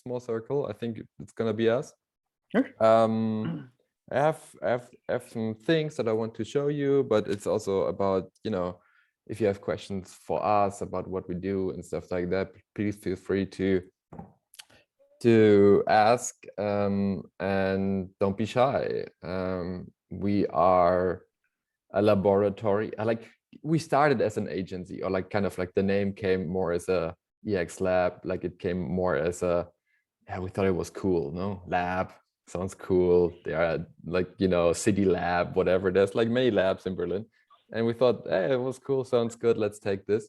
small circle. I think it's gonna be us. Sure. I have some things that I want to show you, but it's also about, you know, if you have questions for us about what we do and stuff like that, please feel free to ask, and don't be shy. We are a laboratory. We started as an agency, or like kind of like the name came more as a EX lab, like it came more as a, yeah, we thought it was cool, no? Lab sounds cool. They are like, you know, city lab, whatever. There's like many labs in Berlin. And we thought, hey, it was cool, sounds good, let's take this.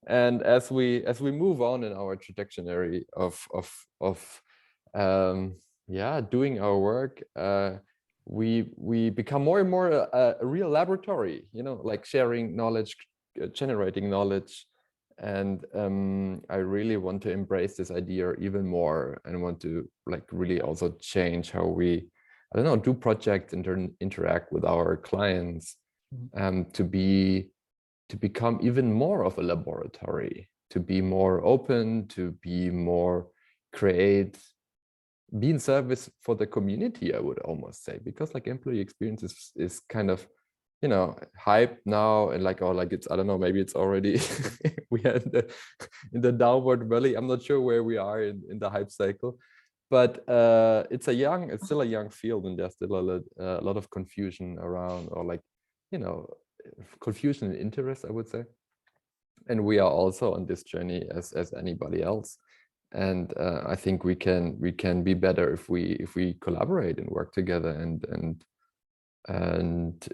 And as we move on in our trajectory of yeah, doing our work, we become more and more a real laboratory, you know, like sharing knowledge, generating knowledge. And I really want to embrace this idea even more, and want to like really also change how we, I don't know, do projects and interact with our clients, to become even more of a laboratory, to be more open, to be more be in service for the community, I would almost say, because like employee experience is kind of, you know, hype now, and like, oh, like it's, I don't know, maybe it's already we are in the downward valley. I'm not sure where we are in the hype cycle, but it's still a young field, and there's still a lot of confusion around, or like, you know, confusion and interest, I would say. And we are also on this journey as anybody else. And I think we can be better if we collaborate and work together, and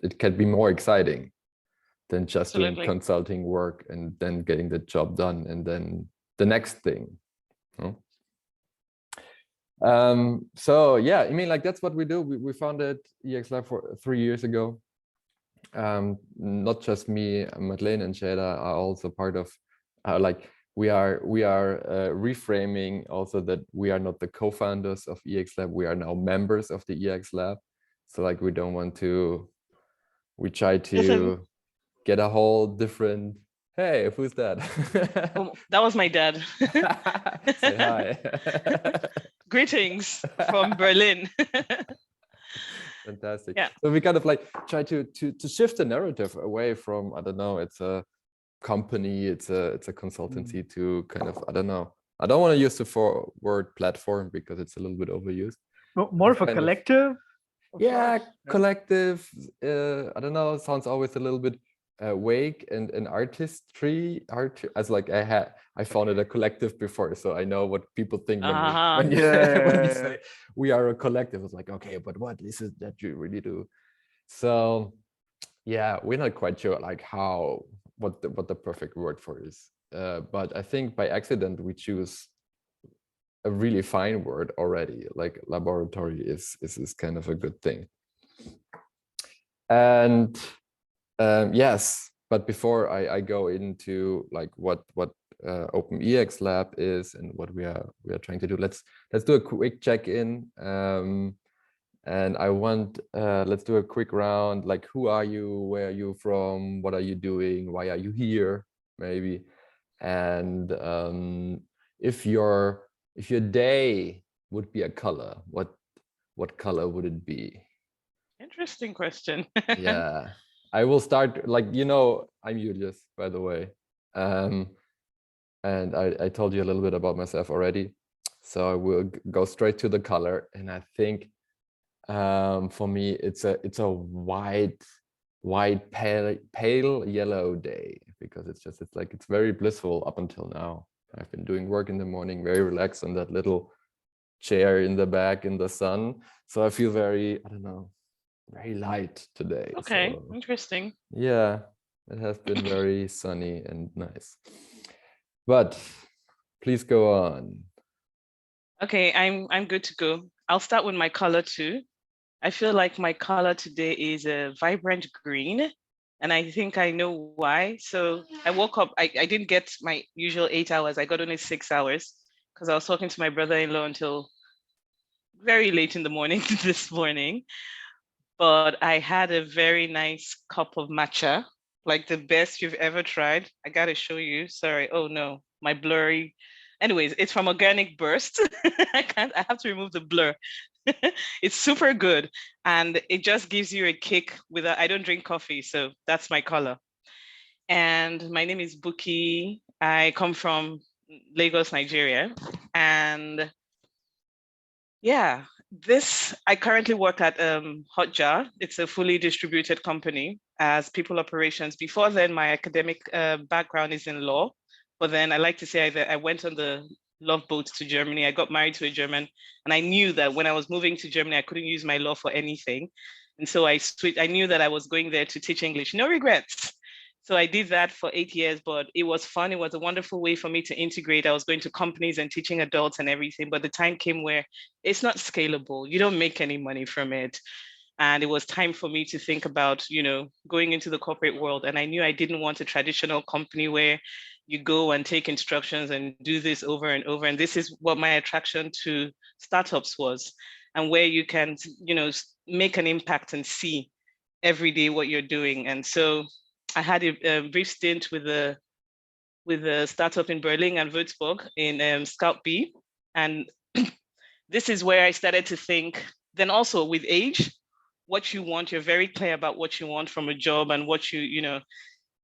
it can be more exciting than just doing consulting work and then getting the job done and then the next thing. So yeah, I mean, like, that's what we do. We founded EX Lab 3 years ago. Not just me, Madeleine and Shada are also part of, like, we are reframing also that we are not the co-founders of EX Lab, we are now members of the EX Lab. So like, we try to get a whole different, hey, who's that? Oh, that was my dad. Say hi. Greetings from Berlin. Fantastic. Yeah. So we kind of like try to shift the narrative away from, I don't know, it's a company, it's a consultancy, to kind of, I don't know, I don't want to use the word platform because it's a little bit overused. More of a collective? Yeah, collective. I don't know, it sounds always a little bit vague and artistry. As like I founded a collective before, so I know what people think when you say we are a collective. It's like, okay, but what is it that you really do? So yeah, we're not quite sure like what the perfect word for is. But I think by accident we choose a really fine word already. Like laboratory is kind of a good thing. And yes, but before I go into like what Open EX Lab is and what we are trying to do, let's do a quick check-in. And I want let's do a quick round. Like, who are you? Where are you from? What are you doing? Why are you here? Maybe. And if your day would be a color, what color would it be? Interesting question. Yeah, I will start, like, you know, I'm Julius, by the way. And I told you a little bit about myself already. So I will go straight to the color. And I think for me, it's a white pale yellow day, because it's very blissful up until now. I've been doing work in the morning, very relaxed on that little chair in the back in the sun. So I feel very, I don't know, very light today. Okay, so, interesting. Yeah, it has been very sunny and nice. But please go on. Okay, I'm good to go. I'll start with my color too. I feel like my color today is a vibrant green, and I think I know why. So I woke up, I didn't get my usual 8 hours. I got only 6 hours because I was talking to my brother-in-law until very late in the morning this morning. But I had a very nice cup of matcha, like the best you've ever tried. I gotta show you. Sorry. Oh no, my blurry Anyways, it's from Organic Burst. I have to remove the blur. It's super good. And it just gives you a kick without, I don't drink coffee, so that's my color. And my name is Bucky. I come from Lagos, Nigeria. And yeah, I currently work at Hotjar. It's a fully distributed company as people operations. Before then, my academic background is in law. But then I like to say that I went on the love boat to Germany. I got married to a German, and I knew that when I was moving to Germany, I couldn't use my law for anything. And so I switched. I knew that I was going there to teach English. No regrets. So I did that for 8 years, but it was fun. It was a wonderful way for me to integrate. I was going to companies and teaching adults and everything, but the time came where it's not scalable. You don't make any money from it. And it was time for me to think about, going into the corporate world. And I knew I didn't want a traditional company where you go and take instructions and do this over and over. And this is what my attraction to startups was, and where you can, make an impact and see every day what you're doing. And so I had a brief stint with a startup in Berlin and Würzburg in Scout B. And this is where I started to think, then also with age, what you want, you're very clear about what you want from a job and what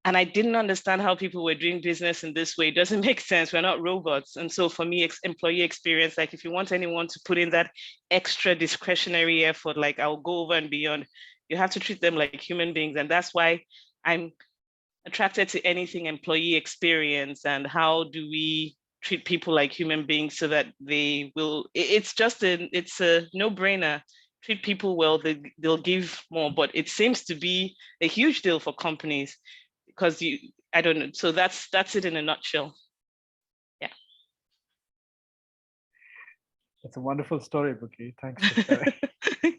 and I didn't understand how people were doing business in this way. It doesn't make sense. We're not robots. And so for me, employee experience, like if you want anyone to put in that extra discretionary effort, like I'll go over and beyond, you have to treat them like human beings. And that's why I'm attracted to anything employee experience and how do we treat people like human beings so that they will, it's a no-brainer. Treat people well, they'll give more, but it seems to be a huge deal for companies because I don't know. So that's it in a nutshell. Yeah. That's a wonderful story, Bucky. Thanks for sharing.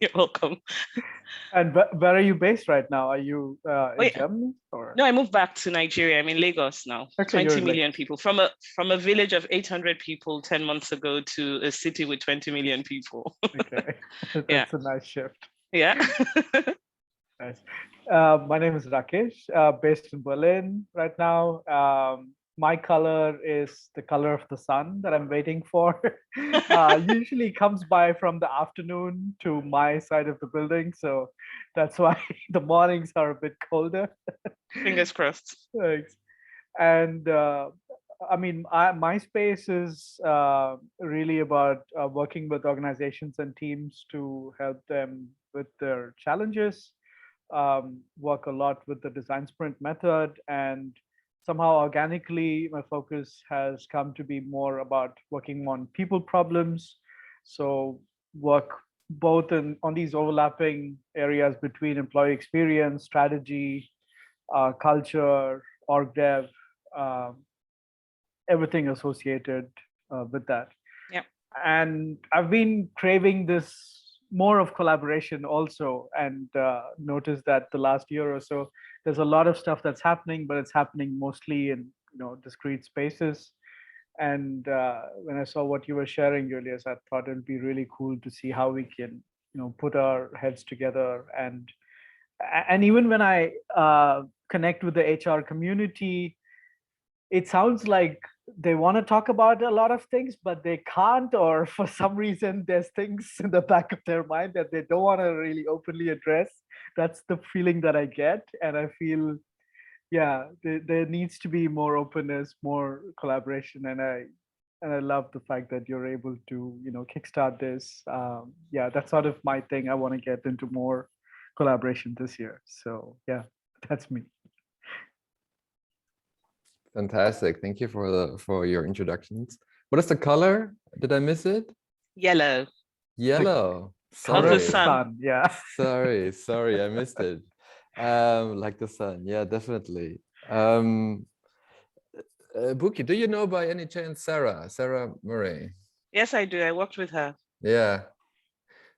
You're welcome. And where are you based right now? Are you in Germany? Or? No, I moved back to Nigeria. I'm in Lagos now. Okay, 20 million people. From a village of 800 people 10 months ago to a city with 20 million people. Okay, that's a nice shift. Yeah. Nice. My name is Rakish, based in Berlin right now. My color is the color of the sun that I'm waiting for. Usually comes by from the afternoon to my side of the building. So that's why the mornings are a bit colder. Fingers crossed. Thanks. And I mean, my space is really about working with organizations and teams to help them with their challenges, work a lot with the design sprint method, and somehow organically, my focus has come to be more about working on people problems. So work both on these overlapping areas between employee experience, strategy, culture, org dev, everything associated with that. Yeah. And I've been craving this more of collaboration also, and noticed that the last year or so, there's a lot of stuff that's happening, but it's happening mostly in discrete spaces. And when I saw what you were sharing, Julius, I thought it'd be really cool to see how we can put our heads together. And even when I connect with the HR community, it sounds like they want to talk about a lot of things, but they can't, or for some reason, there's things in the back of their mind that they don't want to really openly address. That's the feeling that I get. And I feel, yeah, there needs to be more openness, more collaboration. And I love the fact that you're able to, kickstart this. Yeah, that's sort of my thing. I want to get into more collaboration this year. So yeah, that's me. Fantastic. Thank you for your introductions. What is the color? Did I miss it? Yellow. Yellow. Of the sun. Yeah. Sorry, I missed it. Like the sun. Yeah, definitely. Buki, do you know by any chance Sarah Murray? Yes, I do. I worked with her. Yeah.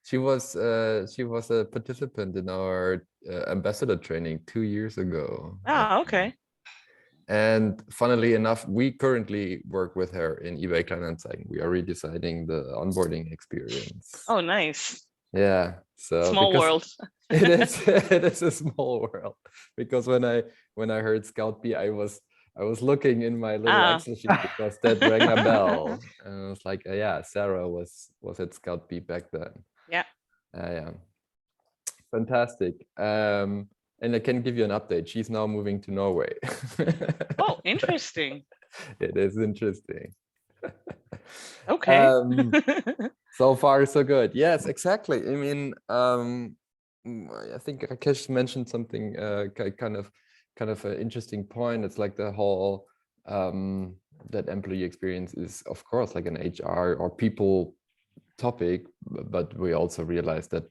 She was a participant in our ambassador training 2 years ago. Ah, okay. And funnily enough, we currently work with her in eBay Kleinanzeigen. We are redesigning the onboarding experience. Oh, nice. Yeah. So small world. it is a small world. Because when I heard Scout B, I was I was looking in my little Excel sheet because that rang a bell, and I was like, yeah, Sarah was at Scout B back then. Yeah. Yeah. Fantastic. And I can give you an update. She's now moving to Norway. Oh, interesting. It is interesting. Okay. So far, so good. Yes, exactly. I mean, I think Rakesh mentioned something kind of an interesting point. It's like the whole that employee experience is, of course, like an HR or people topic, but we also realize that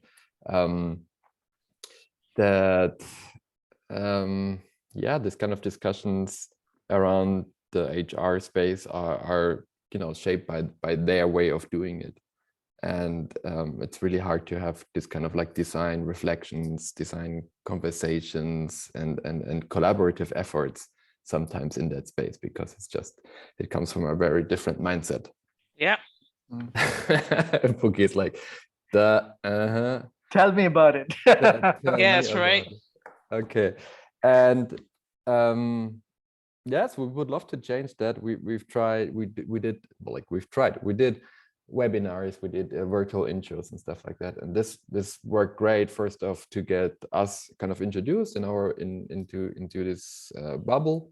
yeah, this kind of discussions around the HR space are shaped by their way of doing it, and it's really hard to have this kind of like design reflections, design conversations, and collaborative efforts sometimes in that space, because it comes from a very different mindset. Yeah. Bucky is like Tell me about it. Yes, right. Okay, and yes, we would love to change that. We did webinars, we did virtual intros and stuff like that, and this worked great. First off, to get us kind of introduced into this bubble,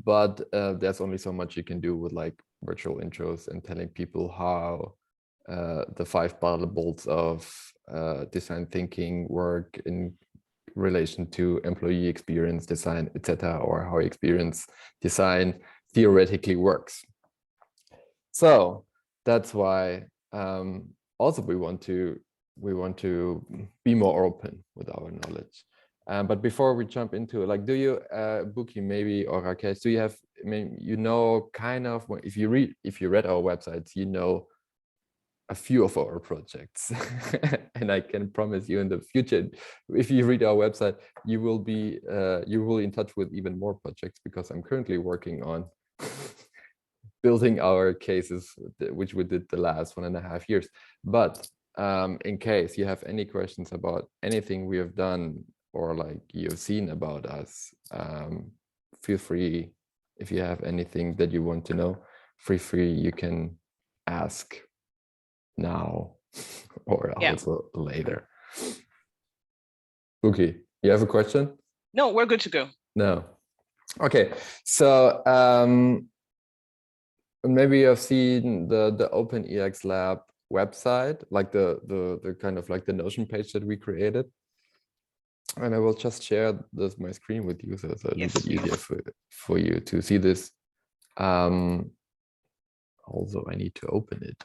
but there's only so much you can do with like virtual intros and telling people how the 5 bubbles of design thinking work in relation to employee experience design, etc., or how experience design theoretically works. So that's why also we want to be more open with our knowledge. But before we jump into it, like, do you, Bucky maybe, or Rakesh, do you have, I mean, kind of, if you read our websites, a few of our projects, and I can promise you in the future, if you read our website, you will be in touch with even more projects, because I'm currently working on building our cases, which we did the last 1.5 years. But in case you have any questions about anything we have done, or like you've seen about us, feel free. If you have anything that you want to know, feel free, you can ask now or also later. Okay, you have a question? No, we're good to go. No. Okay, so maybe you've seen the OpenEX Lab website, like the kind of like the Notion page that we created, and I will just share my screen with you, so it's a little bit easier for you to see this. Also, I need to open it.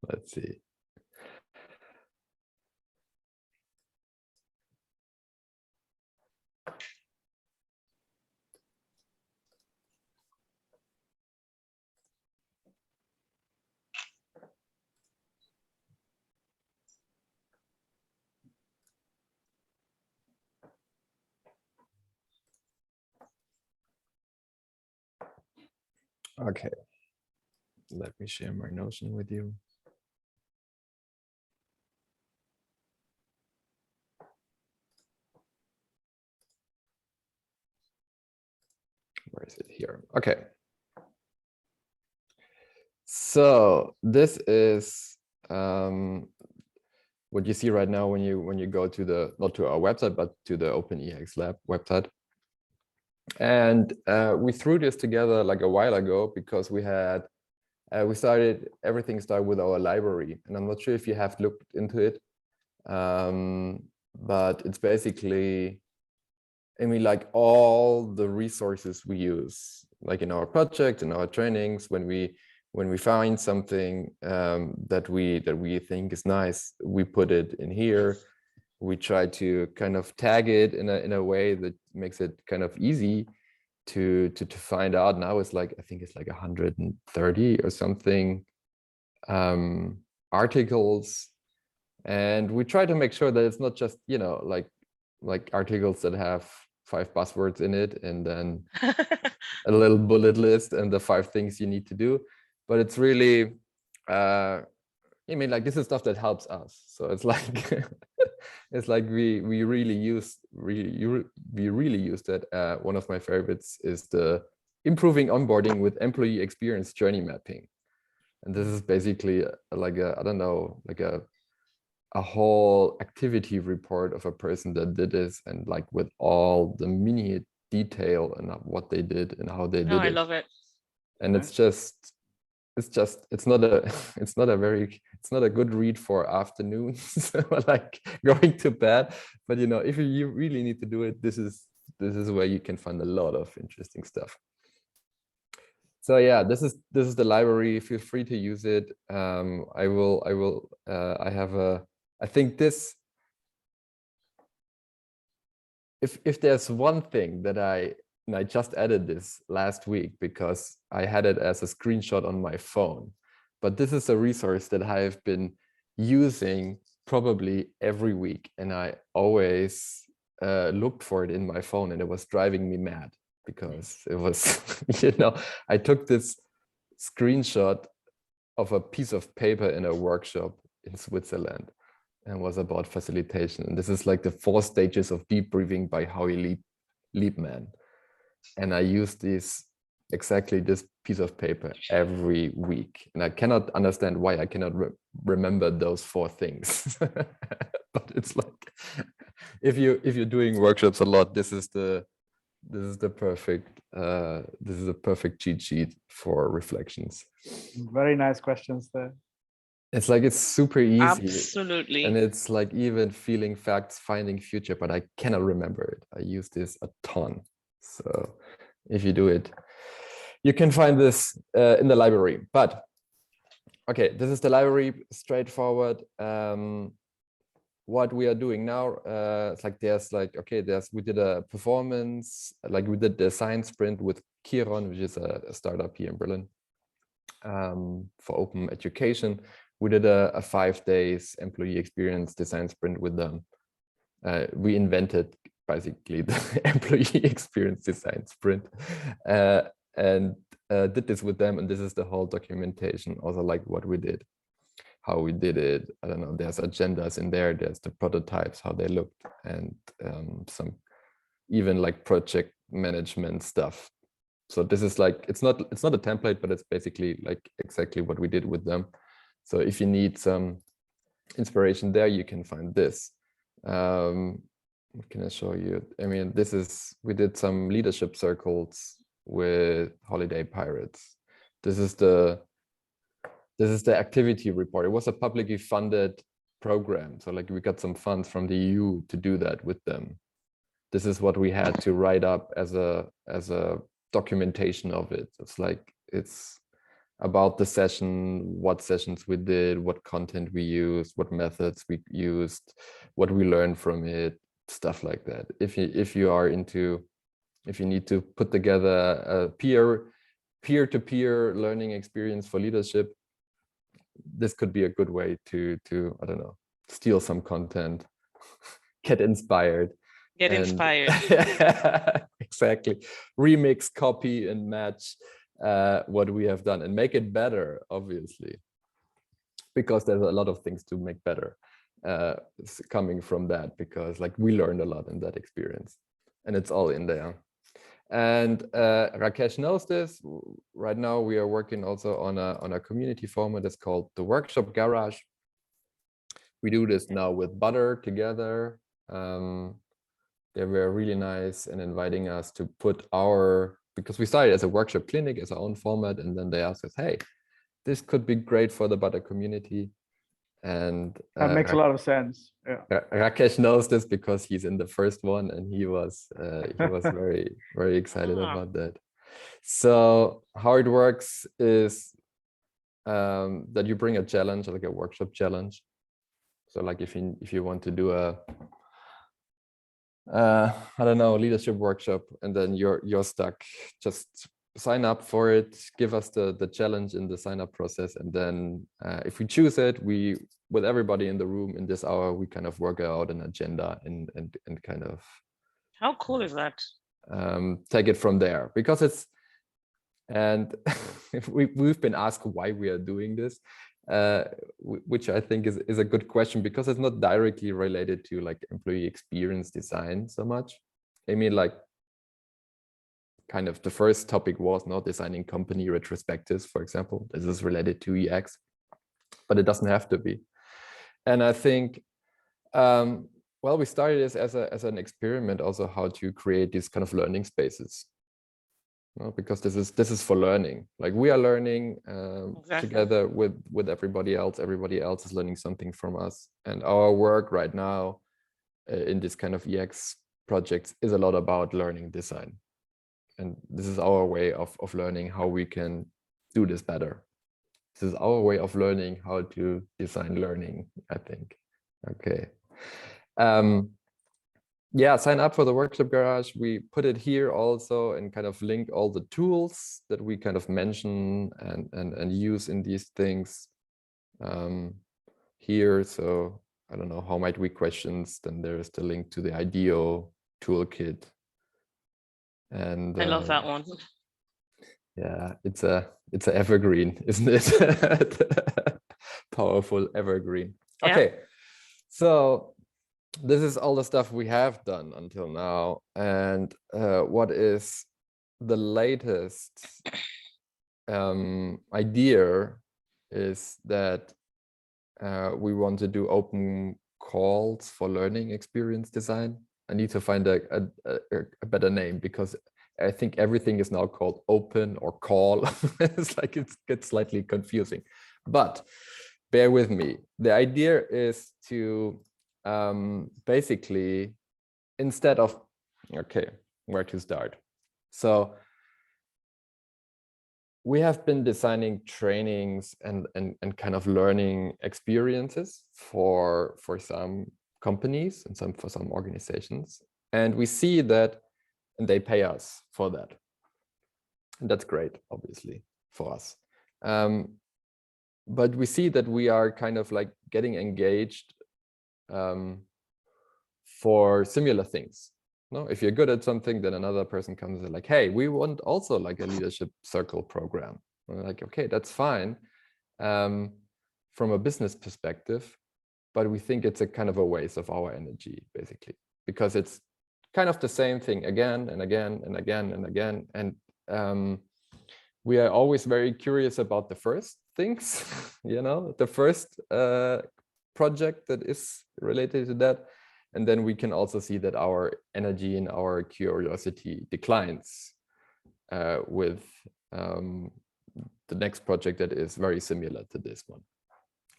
Let's see. Okay, let me share my Notion with you. Where is it? Here. Okay. So this is what you see right now when you go to not to our website, but to the OpenEX Lab website. And we threw this together like a while ago, because everything started with our library, and I'm not sure if you have looked into it, but it's basically, I mean, like all the resources we use, like in our project, in our trainings, when we find something that we think is nice, we put it in here. We try to kind of tag it in a way that makes it kind of easy to find out. Now it's like, I think it's like 130 or something articles, and we try to make sure that it's not just like articles that have 5 buzzwords in it and then a little bullet list and the 5 things you need to do, but it's really I mean, like, this is stuff that helps us. So it's like It's like we really use that. One of my favorites is the improving onboarding with employee experience journey mapping. And this is basically like a, I don't know, like a whole activity report of a person that did this, and like with all the minute detail and what they did and how they did Oh, it. I love it. And it's not a good read for afternoons, like going to bed. But you know, if you really need to do it, this is where you can find a lot of interesting stuff. So yeah, this is the library. Feel free to use it. I think this, if there's one thing that I just added this last week because I had it as a screenshot on my phone, but this is a resource that I have been using probably every week, and I always looked for it in my phone, and it was driving me mad because it was, you know, I took this screenshot of a piece of paper in a workshop in Switzerland, and was about facilitation. And this is like the 4 stages of deep breathing by Howie Liebman. And I use exactly this piece of paper every week. And I cannot understand why I cannot remember those 4 things. But it's like, if you're doing workshops a lot, this is the perfect cheat sheet for reflections. Very nice questions there. It's like, it's super easy. Absolutely. And it's like even feeling facts, finding future, but I cannot remember it. I use this a ton. So if you do it, you can find this in the library. But okay, this is the library, straightforward. What we are doing now, it's like we did a performance, like we did the science sprint with Kiron, which is a startup here in Berlin, for open education. We did a 5 days employee experience design sprint with them. We invented basically the employee experience design sprint, and did this with them. And this is the whole documentation, also like what we did, how we did it. I don't know, there's agendas in there, there's the prototypes, how they looked, and some even like project management stuff. So this is like, it's not a template, but it's basically like exactly what we did with them. So if you need some inspiration there, you can find this. What can I show you? I mean, we did some leadership circles with Holiday Pirates. This is the activity report. It was a publicly funded program. So like we got some funds from the EU to do that with them. This is what we had to write up as a documentation of it. It's about the session, what sessions we did, what content we used, what methods we used, what we learned from it, stuff like that. If you need to put together a peer-to-peer learning experience for leadership, this could be a good way to I don't know, steal some content, get inspired. Exactly. Remix, copy, and match what we have done and make it better, obviously, because there's a lot of things to make better coming from that, because like we learned a lot in that experience, and it's all in there. And Rakesh knows this. Right now we are working also on a community format that's called the Workshop Garage. We do this now with Butter together. They were really nice in inviting us to put because we started as a workshop clinic, as our own format, and then they asked us, hey, this could be great for the Butter community. And that makes a lot of sense. Yeah. Rakesh knows this because he's in the first one, and he was very, very excited about that. So how it works is that you bring a challenge, like a workshop challenge. So like if you want to do a I don't know, leadership workshop, and then you're stuck, just sign up for it, give us the challenge in the sign up process, and then if we choose it, we, with everybody in the room in this hour, we kind of work out an agenda and kind of, how cool is that? Take it from there, because it's, and we've been asked why we are doing this, which I think is a good question, because it's not directly related to like employee experience design so much. I mean, like, kind of the first topic was not designing company retrospectives, for example. This is related to EX, but it doesn't have to be. And I think, well, we started this as an experiment also, how to create these kind of learning spaces. Because this is for learning. Like, we are learning Exactly. together with everybody else. Everybody else is learning something from us. And our work right now in this kind of EX projects is a lot about learning design. And this is our way of learning how we can do this better. This is our way of learning how to design learning, I think. Okay. Yeah, sign up for the Workshop Garage. We put it here also, and kind of link all the tools that we kind of mention and use in these things here. So I don't know, how might we questions, then there's the link to the IDEO toolkit. And I love that one. yeah, it's a evergreen, isn't it? Powerful evergreen. Yeah. Okay, so this is all the stuff we have done until now. And what is the latest idea is that we want to do open calls for learning experience design. I need to find a better name, because I think everything is now called open or call. It's like it gets slightly confusing, but bear with me. The idea is to basically, instead of, okay, where to start? So we have been designing trainings and kind of learning experiences for some companies and for some organizations, and we see that, and they pay us for that, and that's great, obviously, for us. But we see that we are kind of like getting engaged for similar things. No, if you're good at something, then another person comes and like, hey, we want also like a leadership circle program. And we're like, okay, that's fine from a business perspective, but we think it's a kind of a waste of our energy, basically, because it's kind of the same thing again and again and again and again. And we are always very curious about the first things, you know, the first project that is related to that. And then we can also see that our energy and our curiosity declines with the next project that is very similar to this one.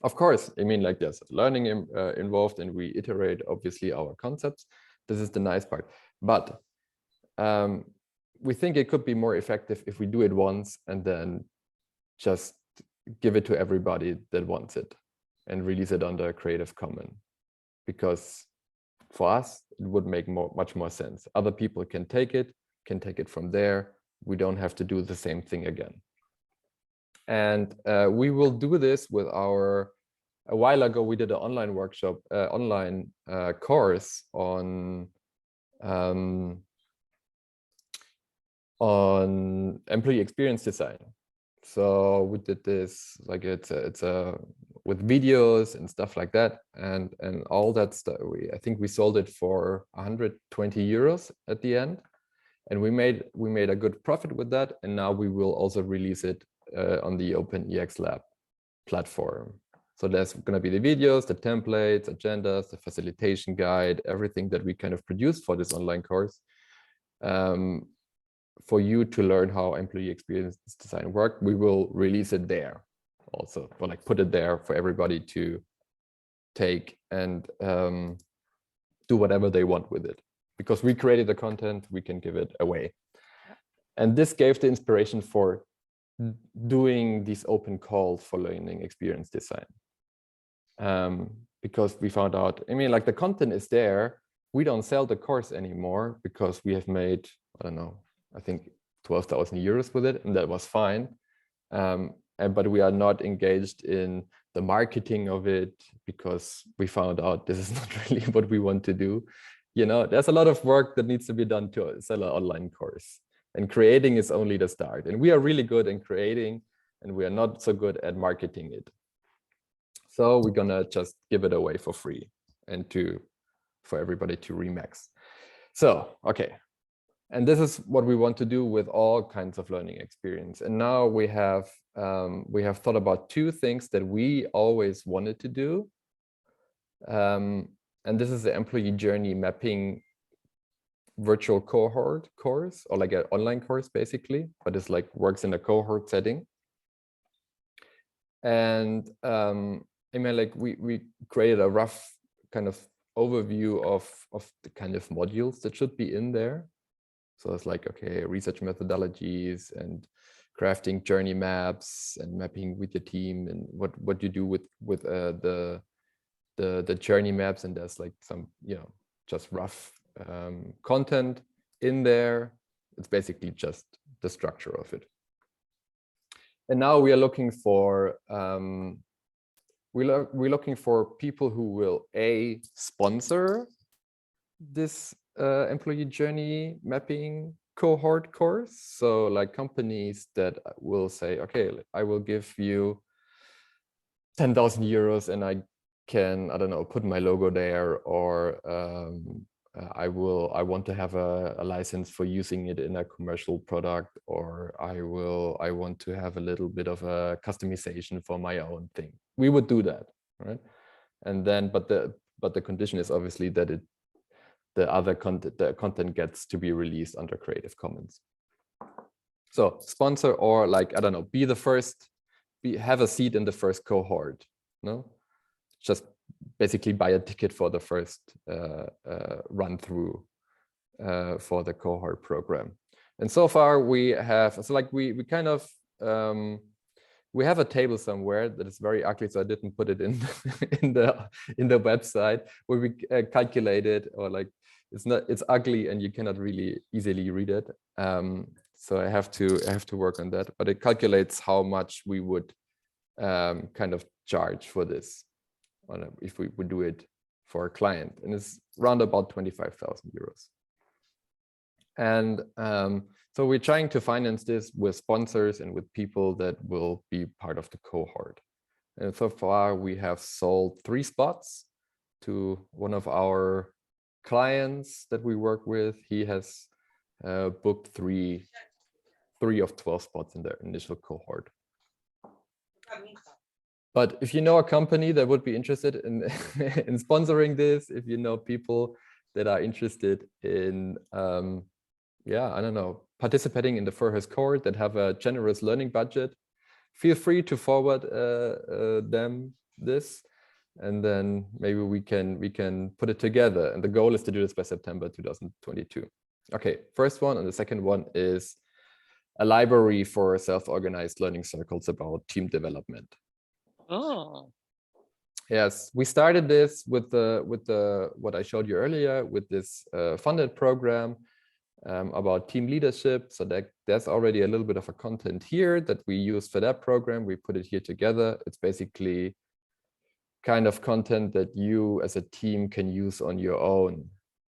Of course, I mean, like, there's learning involved, and we iterate, obviously, our concepts. This is the nice part. But we think it could be more effective if we do it once and then just give it to everybody that wants it and release it under Creative Commons. Because for us, it would make much more sense. Other people can take it from there. We don't have to do the same thing again. And we will do this with a while ago, we did an online workshop, online course on employee experience design. So we did this, like, it's with videos and stuff like that, and all that stuff. I think we sold it for 120 euros at the end, and we made a good profit with that. And now we will also release it on the Open EX Lab platform. So there's going to be the videos, the templates, agendas, the facilitation guide, everything that we kind of produced for this online course, for you to learn how employee experience design work. We will release it there also, or like put it there for everybody to take and do whatever they want with it. Because we created the content, we can give it away. And this gave the inspiration for doing these open calls for learning experience design. Because we found out, I mean, like, the content is there. We don't sell the course anymore because we have made, I don't know, I think 12,000 euros with it, and that was fine. But we are not engaged in the marketing of it because we found out this is not really what we want to do. You know, there's a lot of work that needs to be done to sell an online course, and creating is only the start. And we are really good in creating, and we are not so good at marketing it. So we're gonna just give it away for free and for everybody to remix. So, okay. And this is what we want to do with all kinds of learning experience. And now we have thought about two things that we always wanted to do. And this is the employee journey mapping virtual cohort course, or like an online course basically, but it's like works in a cohort setting. And I mean, like we created a rough kind of overview of the kind of modules that should be in there. So it's like, okay, research methodologies and crafting journey maps and mapping with your team and what you do with the journey maps. And there's like some, you know, just rough content in there. It's basically just the structure of it. And now we are looking for we're looking for people who will sponsor this employee journey mapping cohort course. So like companies that will say, okay, I will give you 10,000 euros and I can, I don't know, put my logo there, or I want to have a license for using it in a commercial product, or I want to have a little bit of a customization for my own thing. We would do that, right? And then, but the condition is obviously that the content gets to be released under Creative Commons. So sponsor, or like, I don't know, be the first, have a seat in the first cohort, no? Just basically buy a ticket for the first run through for the cohort program. And so far we have, so like we kind of, we have a table somewhere that is very ugly, so I didn't put it in in the website, where we calculated, or like it's ugly and you cannot really easily read it. So I have to work on that, but it calculates how much we would kind of charge for this if we would do it for a client, and it's around about 25,000 euros. And so we're trying to finance this with sponsors and with people that will be part of the cohort. And so far we have sold 3 spots to one of our clients that we work with. He has booked 3 of 12 spots in the initial cohort. But if you know a company that would be interested in in sponsoring this, if you know people that are interested in yeah, I don't know, participating in the first cohort, that have a generous learning budget, feel free to forward them this, and then maybe we can put it together. And the goal is to do this by September 2022. Okay, first one, and the second one is a library for self-organized learning circles about team development. Oh. Yes, we started this with the what I showed you earlier, with this funded program about team leadership. So that there's already a little bit of a content here that we use for that program. We put it here together. It's basically kind of content that you as a team can use on your own,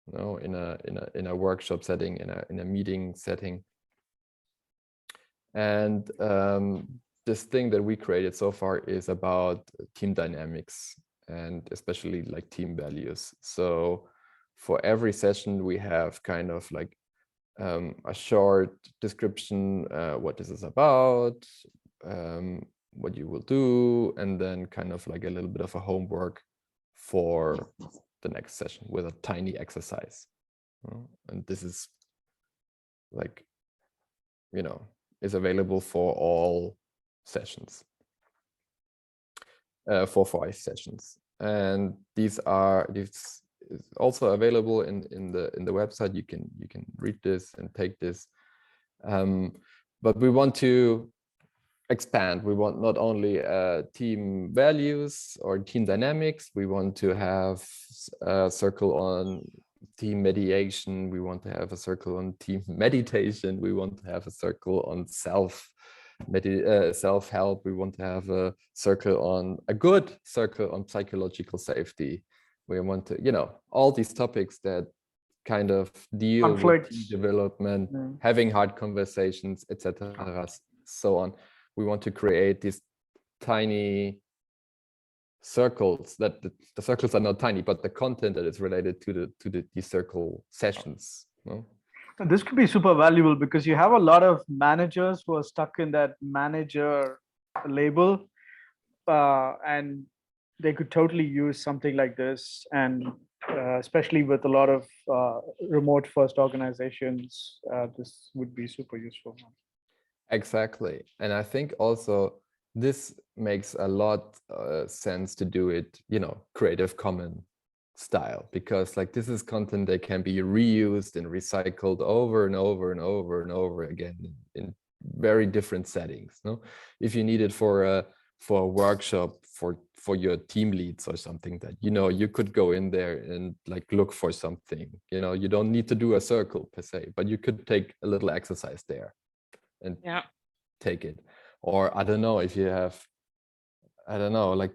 you know, in a workshop setting, in a meeting setting. And this thing that we created so far is about team dynamics, and especially like team values. So for every session we have kind of like a short description, what this is about, what you will do, and then kind of like a little bit of a homework for the next session with a tiny exercise. And this is like, you know, is available for all sessions, for 5 sessions. And this is also available in the website. You can read this and take this. But we want to expand. We want not only team values or team dynamics. We want to have a circle on team mediation. We want to have a circle on team meditation. We want to have a circle on self-help. We want to have a good circle on psychological safety. We want to, you know, all these topics that kind of deal with team development, having hard conversations, etc., so on. We want to create these tiny circles, that the circles are not tiny, but the content that is related to the circle sessions. No? And this could be super valuable because you have a lot of managers who are stuck in that manager label, and they could totally use something like this. And especially with a lot of remote first organizations, this would be super useful. Exactly. And I think also this makes a lot sense to do it, you know, Creative Commons style, because like this is content that can be reused and recycled over and over and over and over again in very different settings. No, if you need it for a workshop for your team leads or something, that, you know, you could go in there and like look for something, you know, you don't need to do a circle per se, but you could take a little exercise there and take it. Or I don't know, if you have, I don't know, like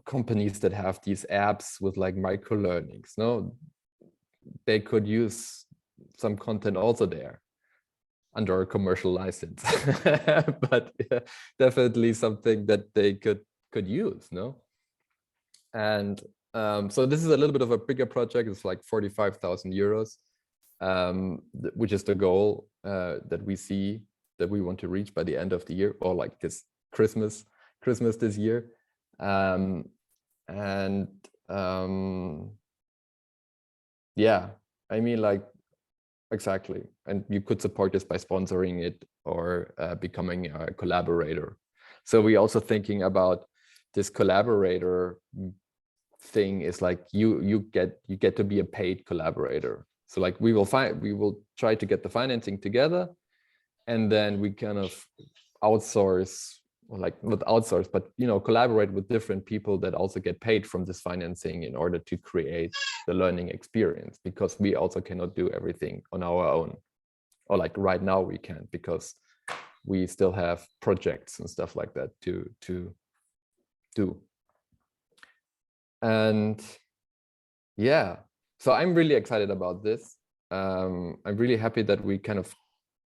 companies that have these apps with like micro learnings, no, they could use some content also there under a commercial license, but definitely something that they could use, no? And so this is a little bit of a bigger project. It's like 45,000 euros, which is the goal that we see that we want to reach by the end of the year, or like this Christmas this year. Yeah, I mean, like, exactly. And you could support this by sponsoring it or becoming a collaborator. So we're also thinking about this collaborator thing is like you get to be a paid collaborator. So like we will try to get the financing together, and then we kind of outsource, or like not outsource, but, you know, collaborate with different people that also get paid from this financing in order to create the learning experience, because we also cannot do everything on our own, or like right now we can't, because we still have projects and stuff like that to do. And yeah, so I'm really excited about this. I'm really happy that we kind of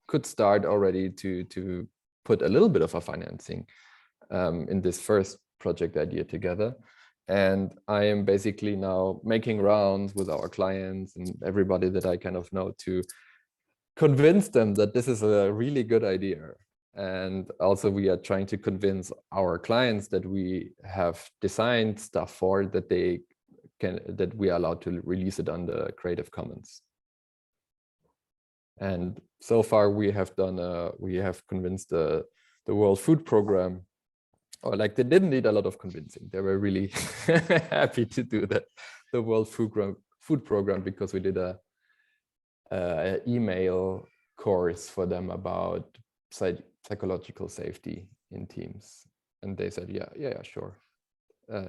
could start already to put a little bit of a financing in this first project idea together. And I am basically now making rounds with our clients and everybody that I kind of know to convince them that this is a really good idea. And also we are trying to convince our clients that we have designed stuff for, that we are allowed to release it under Creative Commons. And so far we have convinced the World Food Program, or like they didn't need a lot of convincing. They were really happy to do that, the World Food Program, because we did a email course for them about psychological safety in teams, and they said, yeah, sure,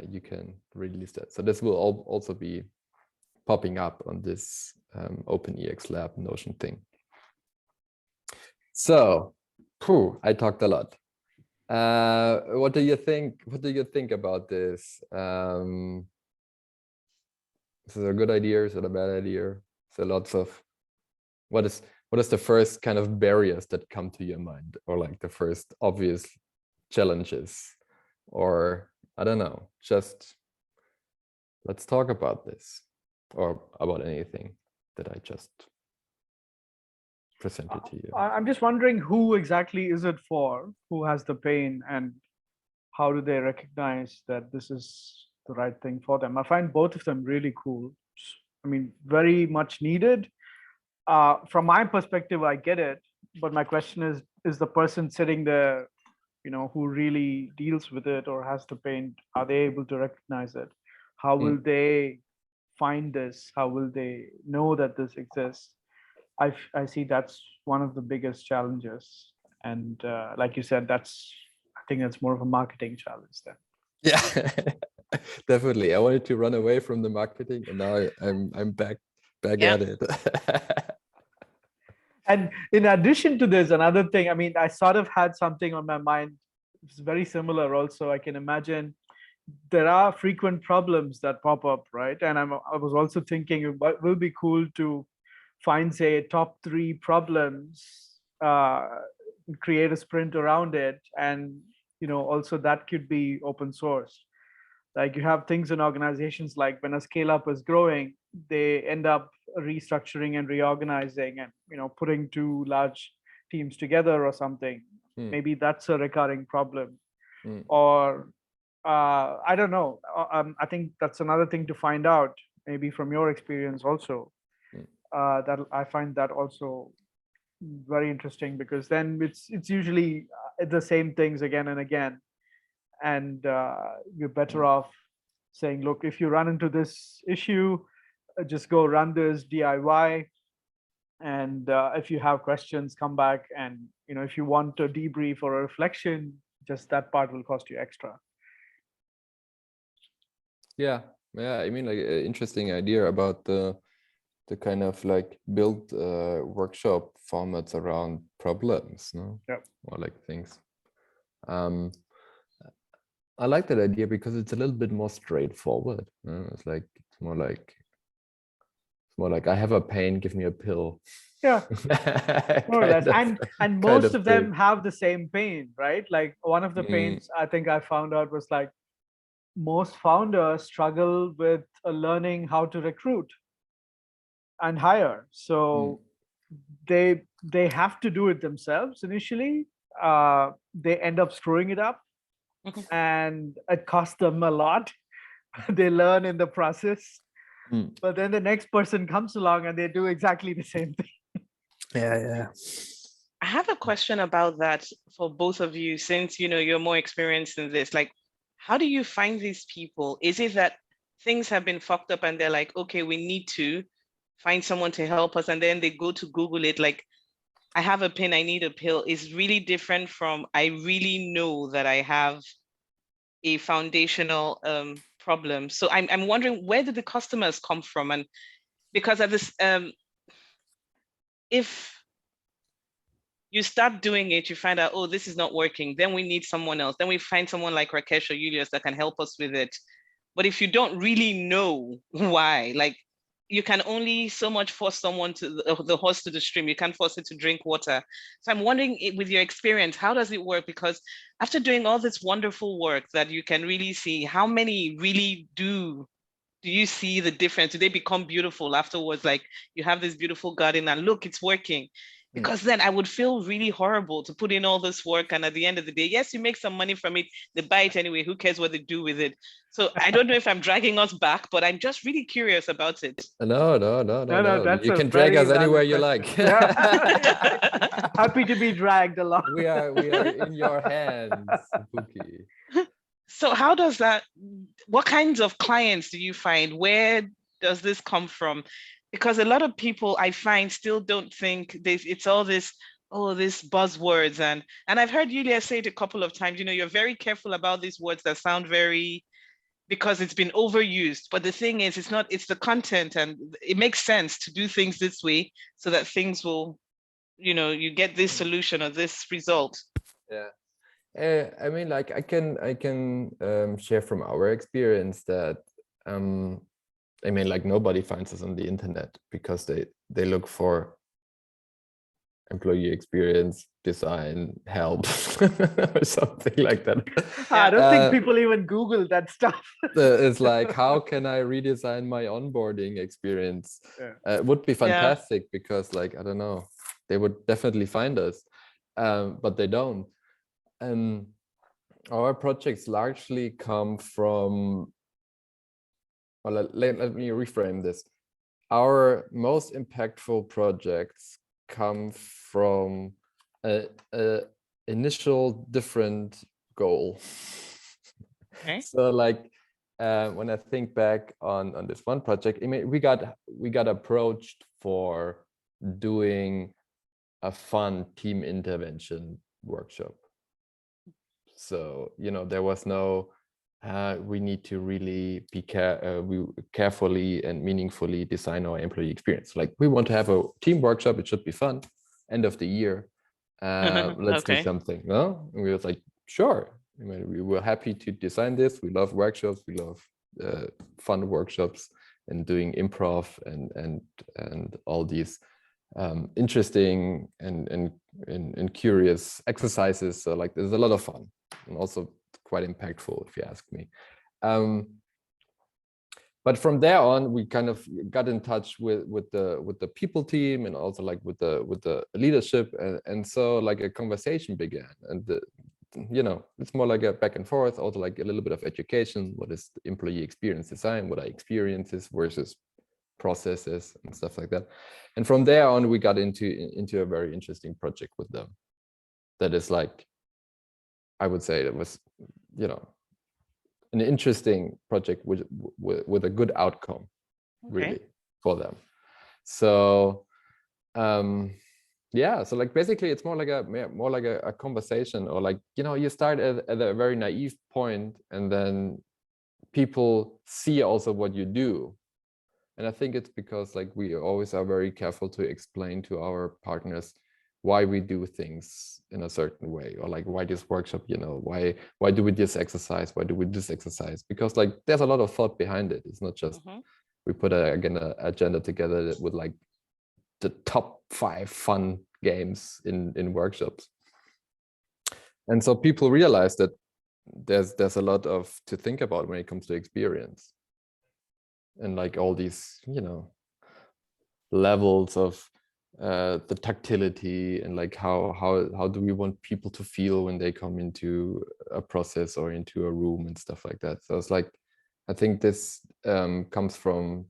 you can release that. So this will also be popping up on this OpenEX Lab Notion thing. So, I talked a lot. What do you think? What do you think about this? Is it a good idea? Is it a bad idea? So lots of what is the first kind of barriers that come to your mind, or like the first obvious challenges, or I don't know, just let's talk about this, or about anything that I just presented to you. I'm just wondering, who exactly is it for? Who has the pain, and how do they recognize that this is the right thing for them? I find both of them really cool. I mean, very much needed. From my perspective, I get it, but my question is the person sitting there, you know, who really deals with it or has the pain, are they able to recognize it? How will they find this? How will they know that this exists? I see that's one of the biggest challenges. And like you said, I think that's more of a marketing challenge then. Yeah, definitely. I wanted to run away from the marketing, and now I'm back at it. And in addition to this, another thing, I mean, I sort of had something on my mind. It's very similar also. I can imagine there are frequent problems that pop up, right? And I was also thinking it will be cool to find, say, top 3 problems, create a sprint around it, and, you know, also that could be open source. Like you have things in organizations like when a scale up is growing, they end up restructuring and reorganizing and putting two large teams together or something. Maybe that's a recurring problem. Or I don't know. I think that's another thing to find out, maybe from your experience also. That I find that also very interesting, because then it's usually the same things again and again, and you're better off saying, look, if you run into this issue, just go run this DIY, and if you have questions, come back, and if you want a debrief or a reflection, just that part will cost you extra. Yeah, I mean, like, an interesting idea about the kind of like build workshop formats around problems, no? Yep. Or like things. I like that idea because it's a little bit more straightforward. It's more like I have a pain, give me a pill. Yeah, more or less. And most of them have the same pain, right? Like one of the pains I think I found out was like most founders struggle with learning how to recruit and hire. So they have to do it themselves initially. They end up screwing it up, and it costs them a lot. They learn in the process, but then the next person comes along and they do exactly the same thing. Yeah. I have a question about that for both of you, since you're more experienced in this. Like, how do you find these people? Is it that things have been fucked up and they're like, okay, we need to find someone to help us, and then they go to Google it, like, I have a pin, I need a pill, is really different from I really know that I have a foundational problem. So I'm wondering, where did the customers come from? And because of this, if you start doing it, you find out, oh, this is not working, then we need someone else. Then we find someone like Rakesh or Julius that can help us with it. But if you don't really know why, like, you can only so much force someone to the horse to the stream. You can't force it to drink water. So I'm wondering, with your experience, how does it work? Because after doing all this wonderful work that you can really see, how many really do you see the difference? Do they become beautiful afterwards? Like, you have this beautiful garden and look, it's working. Because then I would feel really horrible to put in all this work, and at the end of the day, yes, you make some money from it, they buy it anyway, who cares what they do with it? So I don't know if I'm dragging us back, but I'm just really curious about it. No. That's You can drag us anywhere you like. Yeah. Happy to be dragged along. We are in your hands, Bucky. So how does that, what kinds of clients do you find? Where does this come from? Because a lot of people I find still don't think it's all this, this buzzwords. And I've heard Julia say it a couple of times, you're very careful about these words that sound very, because it's been overused. But the thing is, it's the content, and it makes sense to do things this way so that things will, you get this solution or this result. Yeah. I mean, like, I can share from our experience that I mean, like, nobody finds us on the internet because they look for employee experience, design, help, or something like that. I don't think people even Google that stuff. It's like, how can I redesign my onboarding experience? It would be fantastic because, like, I don't know, they would definitely find us, but they don't. Our projects largely come from, well, let me reframe this. Our most impactful projects come from a initial different goal. Okay. So, like, when I think back on this one project, I mean, we got approached for doing a fun team intervention workshop. So, there was no, we need to really be carefully and meaningfully design our employee experience. Like, we want to have a team workshop, it should be fun, end of the year, let's do something. No, and we were like, sure. I mean, we were happy to design this. We love workshops, we love fun workshops and doing improv and all these interesting and curious exercises. So, like, there's a lot of fun and also quite impactful, if you ask me. But from there on, we kind of got in touch with the people team and also like with the leadership, and so like a conversation began. And it's more like a back and forth, also like a little bit of education. What is the employee experience design? What are experiences versus processes and stuff like that. And from there on, we got into a very interesting project with them. That is like, I would say it was, an interesting project with a good outcome, really, for them. So yeah, so like basically it's more like a conversation, or like, you start at a very naive point, and then people see also what you do. And I think it's because like we always are very careful to explain to our partners why we do things in a certain way, or like why this workshop, why do we this exercise, why do we this exercise, because like there's a lot of thought behind it. It's not just we put an agenda together with like the top 5 fun games in workshops. And so people realize that there's a lot to think about when it comes to experience, and like all these levels of the tactility, and like how do we want people to feel when they come into a process or into a room and stuff like that. So it's like, I think this comes from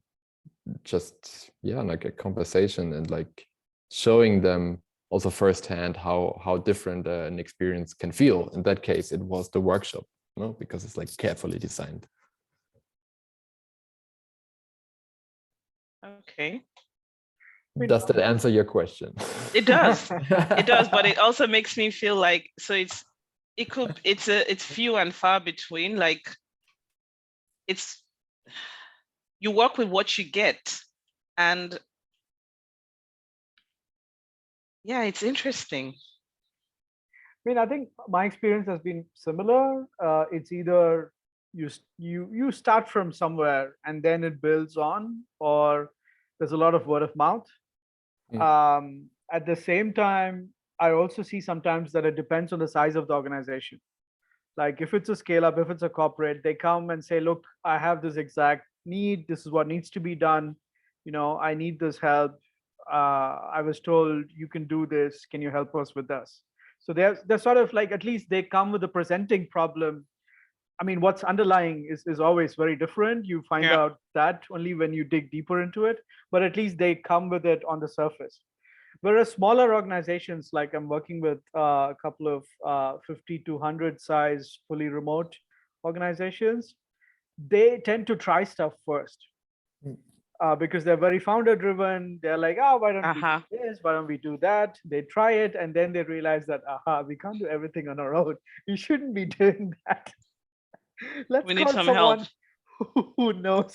just like a conversation, and like showing them also firsthand how different an experience can feel. In that case, it was the workshop, because it's like carefully designed. Okay. Does that answer your question? It does. It does, but it also makes me feel like, so it's few and far between. Like, you work with what you get, and yeah, it's interesting. I mean, I think my experience has been similar. It's either you start from somewhere and then it builds on, or there's a lot of word of mouth. At the same time, I also see sometimes that it depends on the size of the organization. Like if it's a scale up, if it's a corporate, they come and say, look, I have this exact need. This is what needs to be done. I need this help. I was told you can do this. Can you help us with this? So they're sort of like, at least they come with a presenting problem. I mean, what's underlying is always very different. You find out that only when you dig deeper into it, but at least they come with it on the surface. Whereas smaller organizations, like I'm working with a couple of 50 to 100 size fully remote organizations, they tend to try stuff first. Because they're very founder driven. They're like, why don't we do this? Why don't we do that? They try it, and then they realize that, we can't do everything on our own. We shouldn't be doing that. We need some help who knows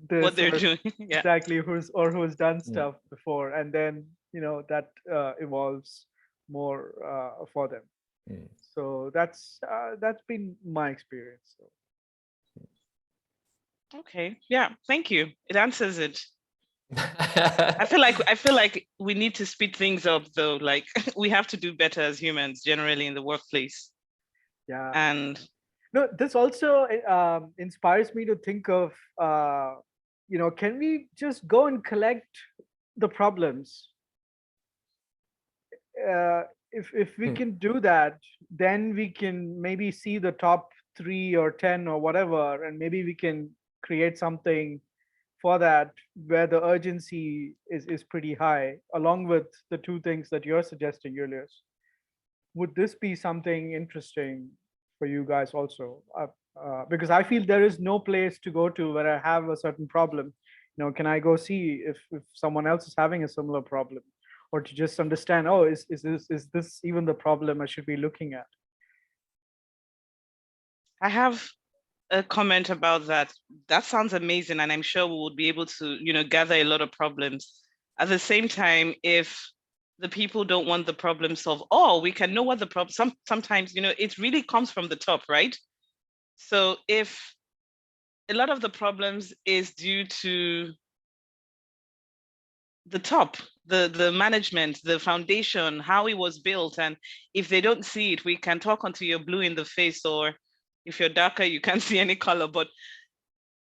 this, what they're doing. Exactly, who's done stuff before, and then that evolves more for them. So that's been my experience. So. Okay, yeah, thank you. It answers it. I feel like we need to speed things up, though. Like we have to do better as humans generally in the workplace. Yeah. And no, this also inspires me to think of can we just go and collect the problems? If we can do that, then we can maybe see the top 3 or 10 or whatever, and maybe we can create something for that where the urgency is pretty high, along with the 2 things that you're suggesting, Julius. Would this be something interesting for you guys also? Because I feel there is no place to go to where I have a certain problem. Can I go see if someone else is having a similar problem, or to just understand, is this even the problem I should be looking at? I have a comment about that. That sounds amazing, and I'm sure we would be able to, gather a lot of problems. At the same time, if the people don't want the problem solved, we can know what the problem. Sometimes, it really comes from the top, right? So if a lot of the problems is due to the top, the management, the foundation, how it was built, and if they don't see it, we can talk until you're blue in the face, or If you're darker, you can't see any color, but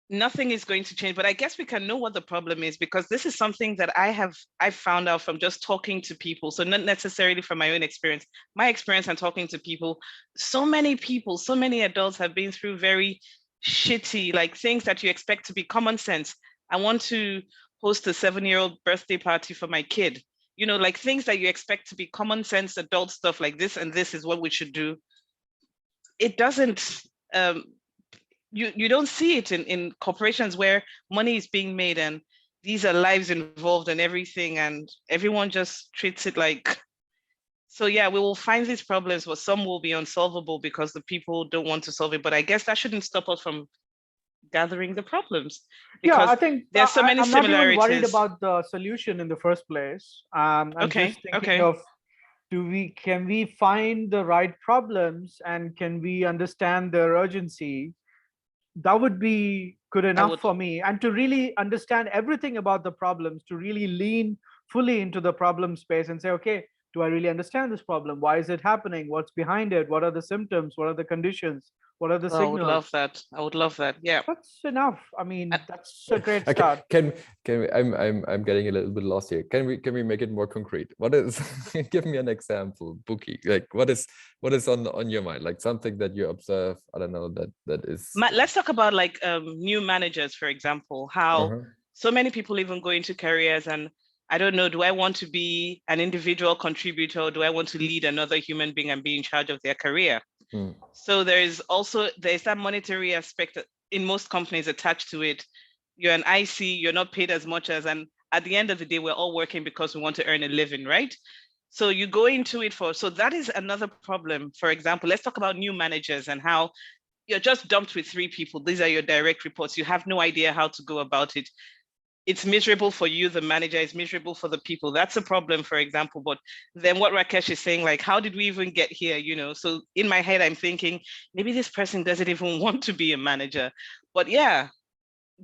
nothing is going to change. But I guess we can know what the problem is, because this is something that I found out from just talking to people. So not necessarily from my own experience, my experience and talking to people. So many people, so many adults have been through very shitty, like things that you expect to be common sense. I want to host a 7-year-old birthday party for my kid. You know, like things that you expect to be common sense adult stuff, like this and this is what we should do. It doesn't, you don't see it in corporations where money is being made and these are lives involved and everything, and everyone just treats it like. So yeah, we will find these problems, but some will be unsolvable because the people don't want to solve it. But I guess that shouldn't stop us from gathering the problems, because I think there's so many I'm not even worried similarities. about the solution in the first place. I'm Okay, just thinking okay. of, can we find the right problems, and can we understand their urgency? That would be good enough for me. And to really understand everything about the problems, to really lean fully into the problem space and say, okay, do I really understand this problem? Why is it happening? What's behind it? What are the symptoms? What are the conditions? What are the signals? I would love that. I would love that. Yeah. That's enough. I mean, that's a great start. Can we, I'm getting a little bit lost here. Can we make it more concrete? What is give me an example, Bucky. Like what is on your mind? Like something that you observe, I don't know, that is. Let's talk about like new managers, for example, how so many people even go into careers and I don't know, do I want to be an individual contributor, or do I want to lead another human being and be in charge of their career? So there's that monetary aspect in most companies attached to it. You're an IC, you're not paid as much as, and at the end of the day, we're all working because we want to earn a living, right? So you go into it so that is another problem. For example, let's talk about new managers and how you're just dumped with 3 people. These are your direct reports. You have no idea how to go about it. It's miserable for you, the manager, is miserable for the people. That's a problem, for example. But then what Rakesh is saying, like, how did we even get here? You know, so in my head, I'm thinking, maybe this person doesn't even want to be a manager. But yeah,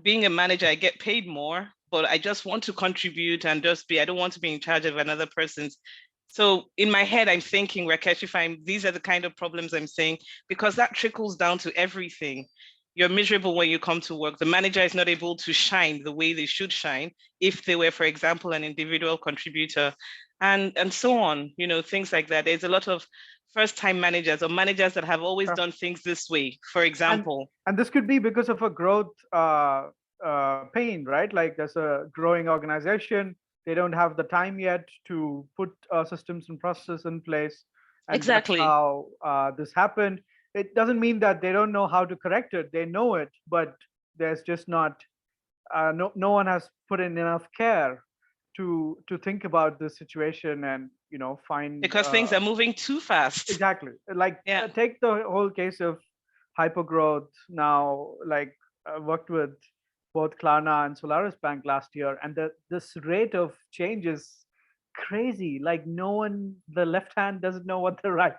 being a manager, I get paid more, but I just want to contribute and I don't want to be in charge of another person's. So in my head, I'm thinking, Rakesh, these are the kind of problems I'm saying, because that trickles down to everything. You're miserable when you come to work. The manager is not able to shine the way they should shine if they were, for example, an individual contributor, and so on, you know, things like that. There's a lot of first-time managers or managers that have always done things this way, for example. And this could be because of a growth pain, right? Like there's a growing organization. They don't have the time yet to put systems and processes in place. And exactly. That's how this happened. It doesn't mean that they don't know how to correct it. They know it, but there's just not, no one has put in enough care to think about the situation and, you know, find. Because things are moving too fast. Exactly. Like take the whole case of hypergrowth now. Like I worked with both Klarna and Solaris Bank last year, and this rate of change is crazy. Like the left hand doesn't know where the right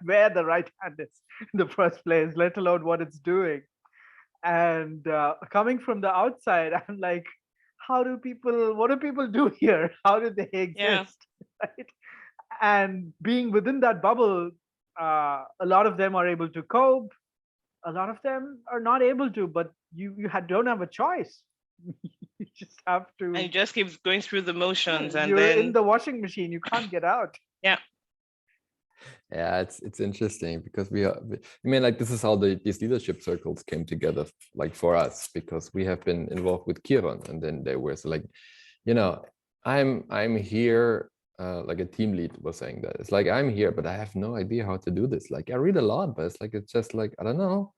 hand is in the first place, let alone what it's doing. And coming from the outside, I'm like, what do people do here? How do they exist? Right? And being within that bubble, a lot of them are able to cope. A lot of them are not able to, but you don't have a choice. You just have to. And you just keep going through the motions, and you're then in the washing machine. You can't get out. Yeah, it's interesting because like this is how these leadership circles came together, like for us, because we have been involved with Kiran, and then they were so like, you know, I'm here. Like a team lead was saying that it's like, I'm here, but I have no idea how to do this. Like I read a lot, but it's just like, I don't know,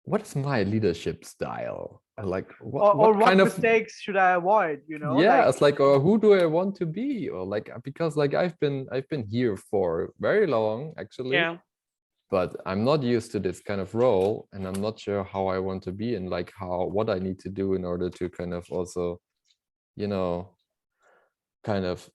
what is my leadership style? Like what kind of mistakes should I avoid? You know, it's like, or who do I want to be? Or like, because like I've been here for very long, actually, but I'm not used to this kind of role, and I'm not sure how I want to be, and like what I need to do in order to kind of also, you know, kind of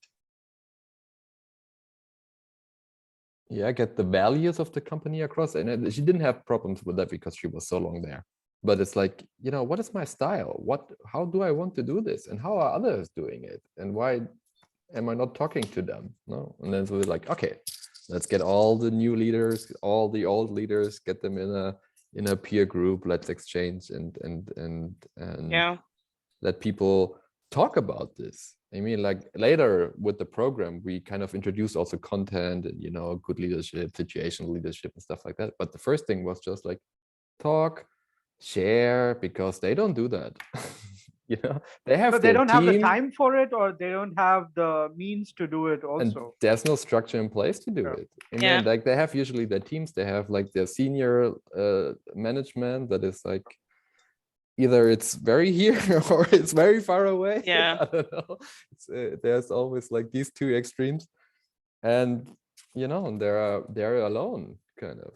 get the values of the company across. And she didn't have problems with that because she was so long there. But it's like, you know, what is my style? How do I want to do this? And how are others doing it? And why am I not talking to them? No. And then so we're like, okay, let's get all the new leaders, all the old leaders, get them in in a peer group, let's exchange and Yeah. let people talk about this. I mean, like later with the program, we kind of introduced also content and, you know, good leadership, situational leadership and stuff like that. But the first thing was just like talk, share, because they don't do that. You know, they have But they their don't have the team, time for it, or they don't have the means to do it and also. there's no structure in place to do Yeah. it. I mean, Yeah. like they have usually their teams, they have like their senior management that is like either it's very here or it's very far away. Yeah. I don't know. There's always like these two extremes, and you know, they're alone kind of.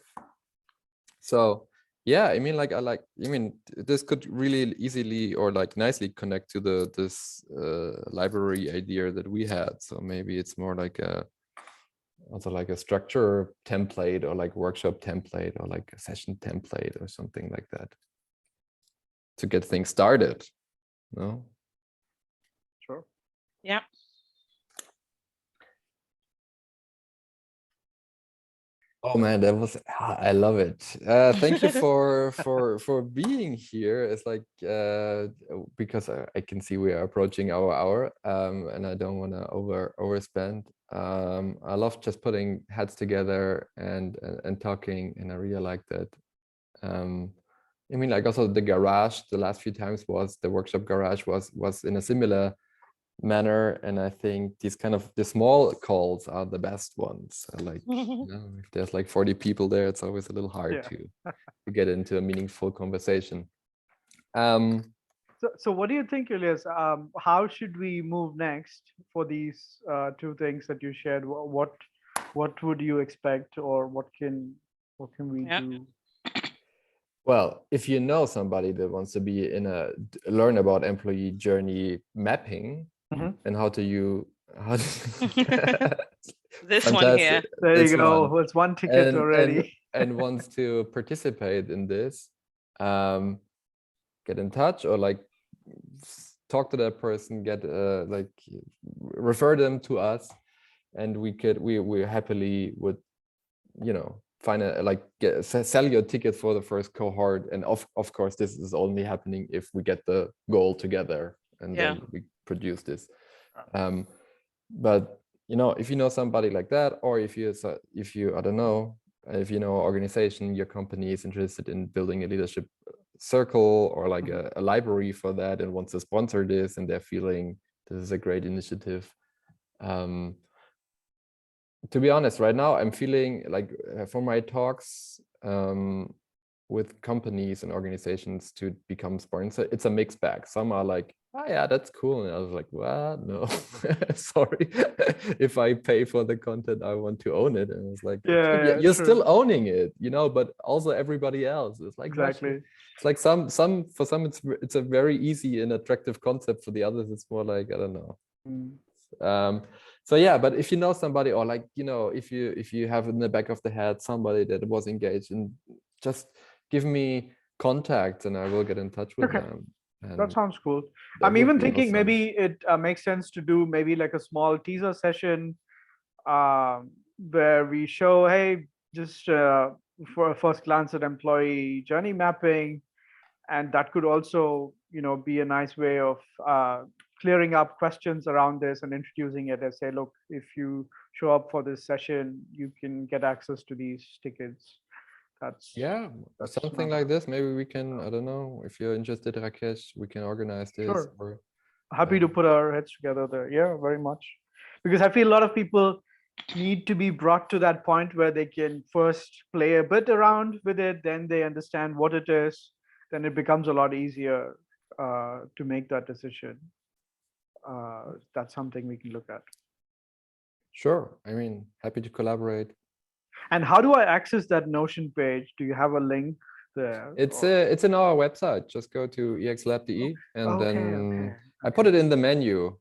So yeah, I mean, like I mean, this could really easily or like nicely connect to this library idea that we had. So maybe it's more like also like a structure template or like workshop template or like a session template or something like that to get things started. No? Sure. Yeah. Oh man, that was I love it. Thank you for being here. It's like because I can see we are approaching our hour, and I don't want to overspend. I love just putting heads together and talking, and I really like that. I mean, like also the garage. The last few times was the workshop garage was in a similar manner, and I think these kind of the small calls are the best ones. Like, you know, if there's like 40 people there, it's always a little hard to get into a meaningful conversation. So what do you think, Julius? How should we move next for these two things that you shared? What would you expect, or what can we do? Well, if you know somebody that wants to be learn about employee journey mapping and how to This one here. There you go. It's one ticket already. and wants to participate in this, get in touch or like talk to that person, get like refer them to us, and we happily would, you know, find a like sell your ticket for the first cohort. And of course this is only happening if we get the goal together and then we produce this. But you know, if you know somebody like that, or if you I don't know, if you know organization, your company is interested in building a leadership circle or like a library for that and wants to sponsor this, and they're feeling this is a great initiative. To be honest, right now I'm feeling like for my talks with companies and organizations to become sponsor, it's a mixed bag. Some are like, oh yeah, that's cool, and I was like, well, no, sorry. If I pay for the content, I want to own it. And I was like, yeah, you're still owning it, you know, but also everybody else is like, exactly. It's like some for some it's a very easy and attractive concept. For the others, it's more like, I don't know. So yeah, but if you know somebody, or like, you know, if you have in the back of the head somebody that was engaged, and just give me contacts and I will get in touch with them. And that sounds cool. I'm even thinking awesome. Maybe it makes sense to do maybe like a small teaser session where we show, hey, just for a first glance at employee journey mapping, and that could also, you know, be a nice way of clearing up questions around this and introducing it as, say, look, if you show up for this session, you can get access to these tickets. That's something like this. Maybe we can, I don't know, if you're interested, Rakesh, we can organize this. Sure. Or, happy to put our heads together there. Yeah, very much. Because I feel a lot of people need to be brought to that point where they can first play a bit around with it, then they understand what it is, then it becomes a lot easier to make that decision. That's something we can look at. Sure. I mean, happy to collaborate. And how do I access that Notion page? Do you have a link there? It's in our website. Just go to exlab.de and then I put it in the menu.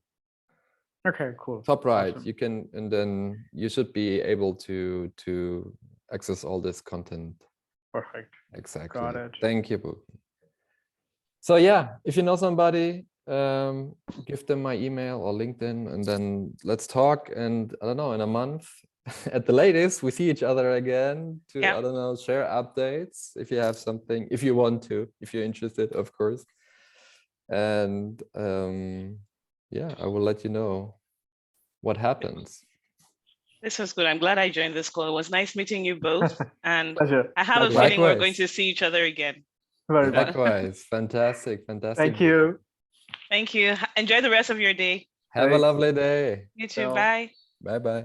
Okay, cool. Top right. Awesome. You can, and then you should be able to access all this content. Perfect. Exactly. Got it. Thank you, Bucky. So yeah, if you know somebody, give them my email or LinkedIn, and then let's talk. And I don't know, in a month, at the latest, we see each other again to, Yeah. I don't know, share updates if you have something, if you want to, if you're interested, of course. And yeah, I will let you know what happens. This was good. I'm glad I joined this call. It was nice meeting you both. And Pleasure. I have a Likewise. feeling we're going Likewise. to see each other again. Very much. Likewise. Fantastic. Fantastic. Thank you. Thank you. Enjoy the rest of your day. Have a Great. lovely day. You too. Ciao. Bye. Bye bye.